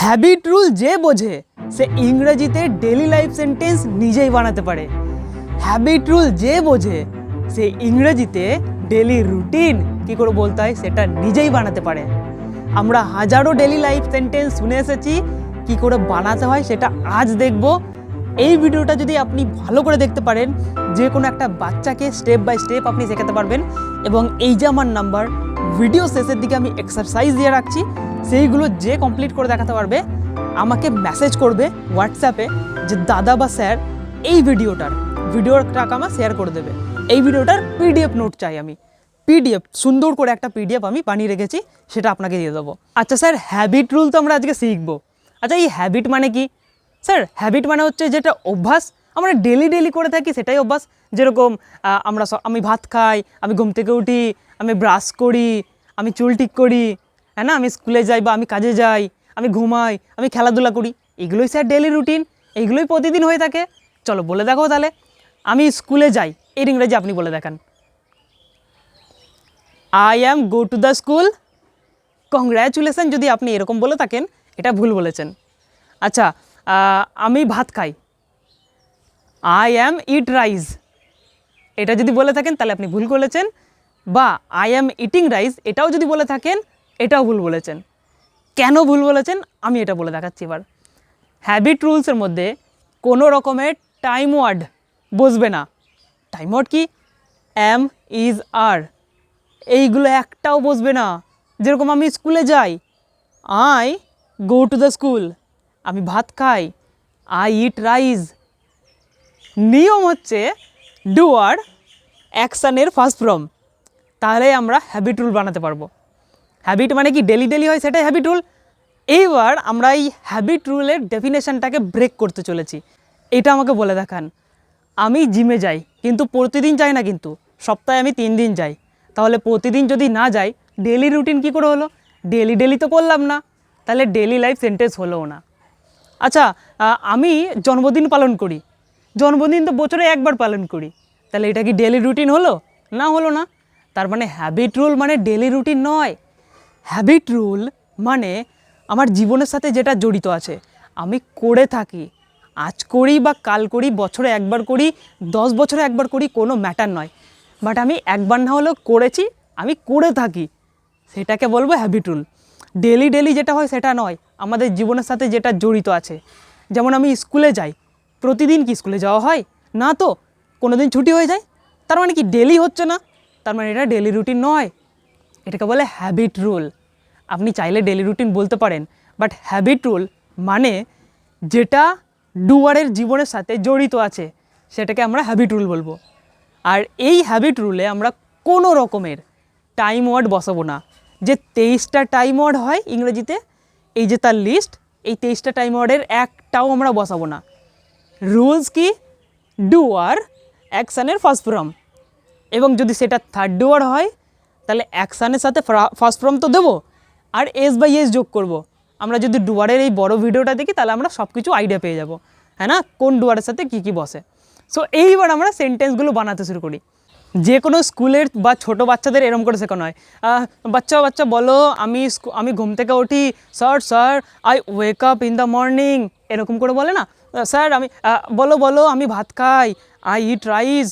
Habit rule যে বোঝে সে ইংরেজিতে ডেলি লাইফ সেন্টেন্স নিজেই বানাতে পারে। হ্যাবিট রুল যে বোঝে সে ইংরেজিতে ডেলি রুটিন কী করে বলতে হয় সেটা নিজেই বানাতে পারে। আমরা হাজারো ডেলি লাইফ সেন্টেন্স শুনে এসেছি, কী করে বানাতে হয় সেটা আজ দেখব। এই ভিডিওটা যদি আপনি ভালো করে দেখতে পারেন, যে কোনো একটা বাচ্চাকে স্টেপ বাই স্টেপ আপনি শেখাতে পারবেন। এবং এই যে আমার নাম্বার, ভিডিও শেষের দিকে আমি এক্সারসাইজ দিয়ে রাখছি, সেইগুলো যে কমপ্লিট করে দেখাতে পারবে আমাকে মেসেজ করবে হোয়াটসঅ্যাপে যে দাদা বা স্যার এই ভিডিওটা আমার শেয়ার করে দেবে। এই ভিডিওটার পিডিএফ নোট চাই আমি, পিডিএফ সুন্দর করে একটা পিডিএফ আমি বানিয়ে রেখেছি, সেটা আপনাকে দিয়ে দেবো। আচ্ছা স্যার, হ্যাবিট রুল তো আমরা আজকে শিখবো। আচ্ছা, এই হ্যাবিট মানে কি? স্যার, হ্যাবিট মানে হচ্ছে যেটা অভ্যাস আমরা ডেলি করে থাকি সেটাই অভ্যাস। যেরকম আমি ভাত খাই, আমি ঘুম থেকে উঠি, আমি ব্রাশ করি, আমি চুল ঠিক করি, হ্যাঁ না, আমি স্কুলে যাই বা আমি কাজে যাই, আমি ঘুমাই, আমি খেলাধুলা করি, এগুলোই স্যার ডেলি রুটিন, এইগুলোই প্রতিদিন হয়ে থাকে। চলো বলে দেখো তাহলে। আমি স্কুলে যাই, এর ইংরেজি আপনি বলে দেখান। I am go to the school. Congratulation, যদি আপনি এরকম বলে থাকেন এটা ভুল বলেছেন। আচ্ছা, আমি ভাত খাই, আই অ্যাম ইট রাইস, এটা যদি বলে থাকেন তাহলে আপনি ভুল বলেছেন। বা আই অ্যাম ইটিং রাইস, এটাও যদি বলে থাকেন এটাও ভুল বলেছেন। কেন ভুল বলেছেন আমি এটা বলে দেখাচ্ছি এবার। হ্যাবিট রুলসের মধ্যে কোনো রকমের টাইম ওয়ার্ড বসবে না। টাইম ওয়ার্ড কি? অ্যাম, ইজ, আর, এইগুলো একটাও বসবে না। যেরকম আমি স্কুলে যাই, I go to the school, আমি ভাত খাই, আই ইট রাইস। নিয়ম হচ্ছে ডুয়ার অ্যাকশানের ফার্স্ট ফর্ম, তাহলে আমরা হ্যাবিট রুল বানাতে পারবো। হ্যাবিট মানে কি? ডেলি হয়, সেটাই হ্যাবিট রুল। এইবার আমরা এই হ্যাবিট রুলের ডেফিনেশনটাকে ব্রেক করতে চলেছি। এটা আমাকে বলে দেখান। আমি জিমে যাই, কিন্তু প্রতিদিন যাই না, কিন্তু সপ্তাহে আমি 3 দিন যাই। তাহলে প্রতিদিন যদি না যাই, ডেলি রুটিন কী করে হলো? ডেলি তো করলাম না, তাহলে ডেলি লাইফ সেন্টেন্স হলোও না। আচ্ছা, আমি জন্মদিন পালন করি, জন্মদিন তো বছরে একবার পালন করি, তাহলে এটা কি ডেলি রুটিন হলো? না, হলো না। তার মানে হ্যাবিট রুল মানে ডেলি রুটিন নয়। হ্যাবিট রুল মানে আমার জীবনের সাথে যেটা জড়িত আছে, আমি করে থাকি, আজ করি বা কাল করি, বছরে একবার করি, 10 বছরে একবার করি, কোনো ম্যাটার নয়, বাট আমি একবার না হলেও করেছি, আমি করে থাকি, সেটাকে বলবো হ্যাবিট রুল। ডেলি যেটা হয় সেটা নয়, আমাদের জীবনের সাথে যেটা জড়িত আছে। যেমন আমি স্কুলে যাই, প্রতিদিন কি স্কুলে যাওয়া হয়? না তো, কোনো দিন ছুটি হয়ে যায়, তার মানে কি ডেলি হচ্ছে না, তার মানে এটা ডেলি রুটিন নয়, এটাকে বলে হ্যাবিট রুল। আপনি চাইলে ডেলি রুটিন বলতে পারেন, বাট হ্যাবিট রুল মানে যেটা ডুয়ারের জীবনের সাথে জড়িত আছে সেটাকে আমরা হ্যাবিট রুল বলবো। আর এই হ্যাবিট রুলে আমরা কোনো রকমের টাইম ওয়ার্ড বসাবো না। যে 23টা টাইম ওয়ার্ড হয় ইংরেজিতে, এই যে তার লিস্ট, এই 23টা টাইম ওয়ার্ডের একটাও আমরা বসাবো না। রুলস কি? ডুয়ার অ্যাকশানের ফার্স্ট ফর্ম, এবং যদি সেটা থার্ড ডুয়ার হয় তাহলে অ্যাকশানের সাথে ফার্স্ট ফর্ম তো দেবো, আর এস বাই এস যোগ করব। আমরা যদি ডুয়ারের এই বড় ভিডিওটা দেখি তাহলে আমরা সব কিছু আইডিয়া পেয়ে যাব, হ্যাঁ না, কোন ডুয়ারের সাথে কী বসে। সো এইবার আমরা সেন্টেন্সগুলো বানাতে শুরু করি। যে কোনো স্কুলের বা ছোটো বাচ্চাদের এরম করে শেখানো হয়, বাচ্চা বলো, আমি ঘুম থেকে উঠি, sir I wake up in the morning, এরকম করে বলে না। স্যার আমি বলো আমি ভাত খাই, আই ইট রাইস।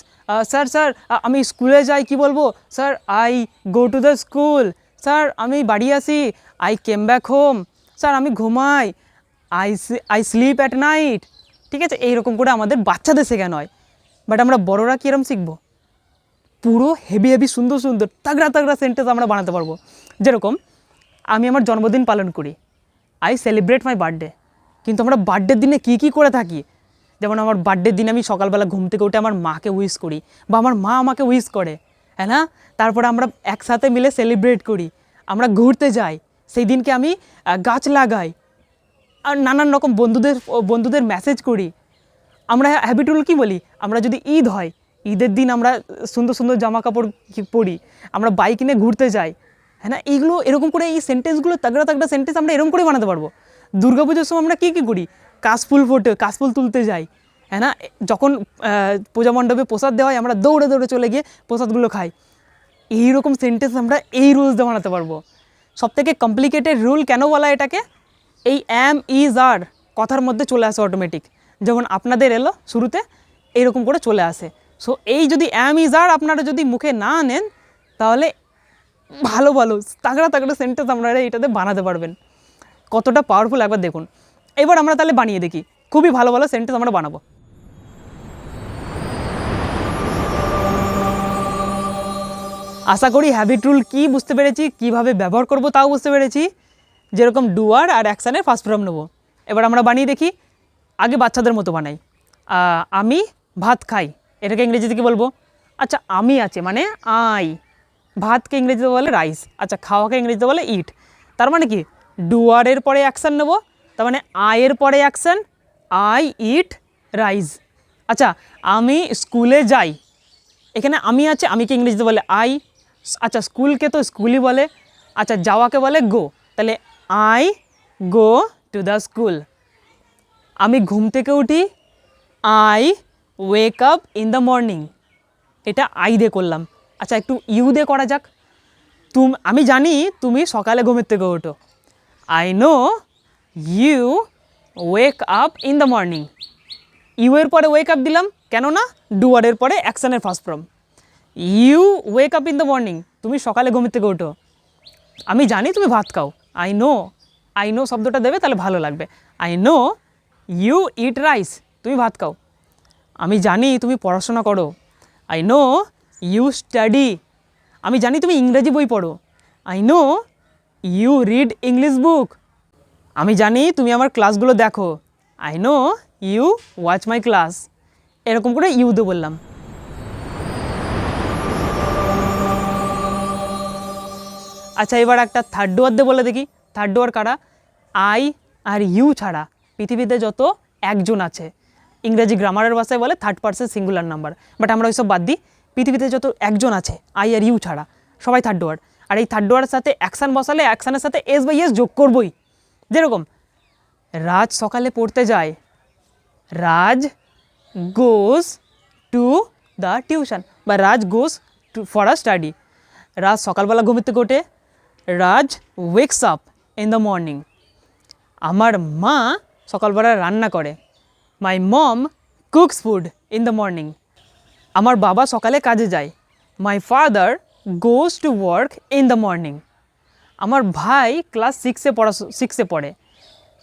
স্যার আমি স্কুলে যাই, কি বলবো? Sir I go to the school. Sir আমি বাড়ি আসি, I came back home. Sir আমি ঘুমাই, আই স্লিপ অ্যাট নাইট। ঠিক আছে, এইরকম করে আমাদের বাচ্চাদের শেখানো হয়। বাট আমরা বড়রা কীরকম শিখবো? পুরো হেভি সুন্দর তাগড়া সেন্টেন্স আমরা বানাতে পারবো। যেরকম আমি আমার জন্মদিন পালন করি, আই সেলিব্রেট মাই বার্থডে। কিন্তু আমরা বার্থডের দিনে কী করে থাকি? যেমন আমার বার্থডের দিনে আমি সকালবেলা ঘুম থেকে উঠে আমার মাকে উইশ করি, বা আমার মা আমাকে উইশ করে, হ্যাঁ না, তারপরে আমরা একসাথে মিলে সেলিব্রেট করি, আমরা ঘুরতে যাই, সেই দিনকে আমি গাছ লাগাই, আর নানান রকম বন্ধুদের মেসেজ করি। আমরা হ্যাবিট রুল কী বলি? আমরা যদি ঈদ হয়, ঈদের দিন আমরা সুন্দর জামা কাপড় পরি, আমরা বাইক নিয়ে ঘুরতে যাই, হ্যাঁ না, এইগুলো এরকম করে এই সেন্টেন্সগুলো তাগড়া সেন্টেন্স আমরা এরকম করে বানাতে পারবো। দুর্গাপুজোর সময় আমরা কী করি? কাশফুল তুলতে যাই, হ্যাঁ না, যখন পূজা মণ্ডপে প্রসাদ দেওয়া হয় আমরা দৌড়ে চলে গিয়ে প্রসাদগুলো খাই। এইরকম সেন্টেন্স আমরা এই রুলস দিয়ে বানাতে পারবো। সবথেকে কমপ্লিকেটেড রুল কেন বলা এটাকে? এই অ্যাম ইজ আর কথার মধ্যে চলে আসে অটোমেটিক, যেমন আপনাদের এলো শুরুতে এইরকম করে চলে আসে। সো এই যদি অ্যাম ইজ আর আপনারা যদি মুখে না নেন তাহলে ভালো ভালো তাগড়া তাগড়া সেন্টেন্স আপনারা এটাতে বানাতে পারবেন। কতটা পাওয়ারফুল একবার দেখুন। এবার আমরা তাহলে বানিয়ে দেখি, খুবই ভালো ভালো সেন্টেন্স আমরা বানাবো। আশা করি হ্যাবিট রুল কী বুঝতে পেরেছি, কীভাবে ব্যবহার করব তাও বুঝতে পেরেছি। যেরকম ডুয়ার আর অ্যাকশানের ফার্স্ট ফর্ম নেব। এবার আমরা বানিয়ে দেখি, আগে বাচ্চাদের মতো বানাই। আমি ভাত খাই, এটাকে ইংরেজিতে কী বলবো? আচ্ছা আমি আছে মানে আই, ভাতকে ইংরেজিতে বলে রাইস, আচ্ছা খাওয়াকে ইংরেজিতে বলে ইট। তার মানে কি ডুয়ারের পরে অ্যাকশান নেব, তার মানে আয়ের পরে অ্যাকশান, আই ইট রাইস। আচ্ছা আমি স্কুলে যাই, এখানে আমি আছে, আমিকে ইংরেজিতে বলে আই, আচ্ছা স্কুলকে তো স্কুলই বলে, আচ্ছা যাওয়াকে বলে গো, তাহলে I go to the school. আমি ঘুম থেকে উঠি, I wake up in the morning, এটা আই দিয়ে করলাম। আচ্ছা একটু ইউ দিয়ে করা যাক। আমি জানি তুমি সকালে ঘুমের থেকে ওঠো, I know you wake up in the morning. You এর পরে ওয়েক আপ দিলাম, কেননা ডুয়ারের পরে অ্যাকশানের first form. You wake up in the morning, তুমি সকালে ঘুমের থেকে ওঠো। আমি জানি তুমি ভাত খাও, আই নো শব্দটা দেবে তাহলে ভালো লাগবে। I know you eat rice, তুমি ভাত খাও। আমি জানি তুমি পড়াশোনা করো, আই নো ইউ স্টাডি, আমি জানি তুমি ইংরেজি বই পড়ো, I know you read English book. আমি জানি তুমি আমার ক্লাসগুলো দেখো, I know you watch my class. এরকম করে ইউ দিয়ে বললাম। আচ্ছা এবার একটা থার্ড ডুয়ার দিয়ে বলে দেখি। থার্ড ডুয়ার কারা? আই আর ইউ ছাড়া পৃথিবীতে যত একজন আছে, ইংরেজি গ্রামারের ভাষায় বলে third person singular number, but আমরা ওইসব বাদ দিই। পৃথিবীতে যত একজন আছে আই আর ইউ ছাড়া সবাই থার্ড ডুয়ার। আর এই থার্ড ডুয়ারের সাথে অ্যাকশান বসালে অ্যাকশানের সাথে এস বাই এস যোগ করবই। যেরকম রাজ সকালে পড়তে যায়, Raj goes to the tuition, বা Raj goes to for a study. Raj সকালবেলা ঘুমের থেকে ওঠে, Raj wakes up in the morning. আমার মা সকালবেলা রান্না করে, my mom cooks food in the morning. আমার বাবা সকালে কাজে যায়, my father goes to work in the morning. আমার ভাই ক্লাস সিক্সে পড়ে,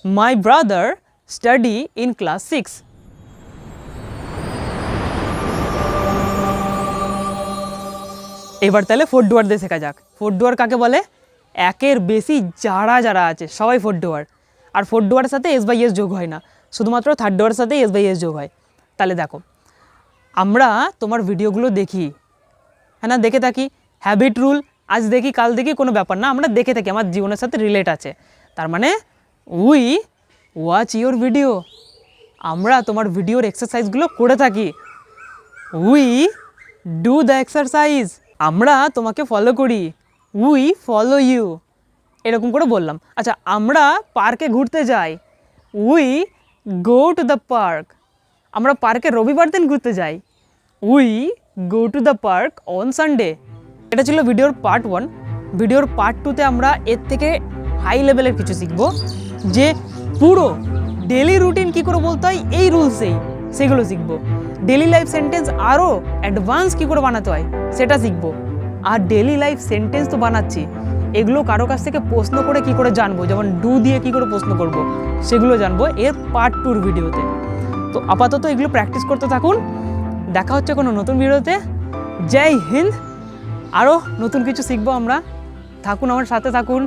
my brother study in class 6। এবার তাহলে ফোর্থ ডুয়ার দিয়ে শেখা যাক। ফোর্থ ডুয়ার কাকে বলে? একের বেশি যারা আছে সবাই ফোর্থ ডুয়ার। আর ফোর্থ ডুয়ারের সাথে এস বাই এস যোগ হয় না, শুধুমাত্র থার্ড ডুয়ারের সাথে এস বাই এস যোগ হয়। তাহলে দেখো, আমরা তোমার ভিডিওগুলো দেখি, হ্যাঁ না, দেখে থাকি। হ্যাবিট রুল আজ দেখি কাল দেখি কোনো ব্যাপার না, আমরা দেখে থাকি, আমার জীবনের সাথে রিলেট আছে। তার মানে উই ওয়াচ ইওর ভিডিও, আমরা তোমার ভিডিওর এক্সারসাইজগুলো করে থাকি। উই ডু দ্য এক্সারসাইজ, আমরা তোমাকে ফলো করি, উই ফলো ইউ। এরকম করে বললাম। আচ্ছা আমরা পার্কে ঘুরতে যাই, we go to the park. আমরা পার্কে রবিবার দিন ঘুরতে যাই, we go to the park on Sunday. এটা ছিল ভিডিওর পার্ট 1। ভিডিওর পার্ট 2তে আমরা এর থেকে হাই লেভেলের কিছু শিখব, যে পুরো ডেলি রুটিন কী করে বলতে হয় এই রুলসেই, সেগুলো শিখব। ডেলি লাইফ সেন্টেন্স আরও অ্যাডভান্স কী করে বানাতে হয় সেটা শিখব। আর ডেলি লাইফ সেন্টেন্স তো বানাচ্ছি, এগুলো কারো কাছ থেকে প্রশ্ন করে কী করে জানবো, যেমন ডু দিয়ে কী করে প্রশ্ন করব, সেগুলো জানবো এর পার্ট 2 ভিডিওতে। তো আপাতত এগুলো প্র্যাকটিস করতে থাকুন, দেখা হচ্ছে কোনো নতুন ভিডিওতে। জয় হিন্দ। আরও নতুন কিছু শিখবো আমরা, থাকুন আমার সাথে থাকুন।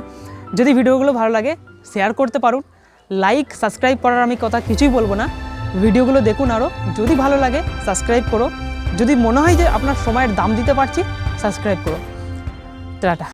যদি ভিডিওগুলো ভালো লাগে শেয়ার করতে পারুন, লাইক সাবস্ক্রাইব করার আমি কথা কিছুই বলবো না। ভিডিওগুলো দেখুন, আরও যদি ভালো লাগে সাবস্ক্রাইব করো, যদি মনে হয় যে আপনার সময়ের দাম দিতে পারছি সাবস্ক্রাইব করো। টাটা।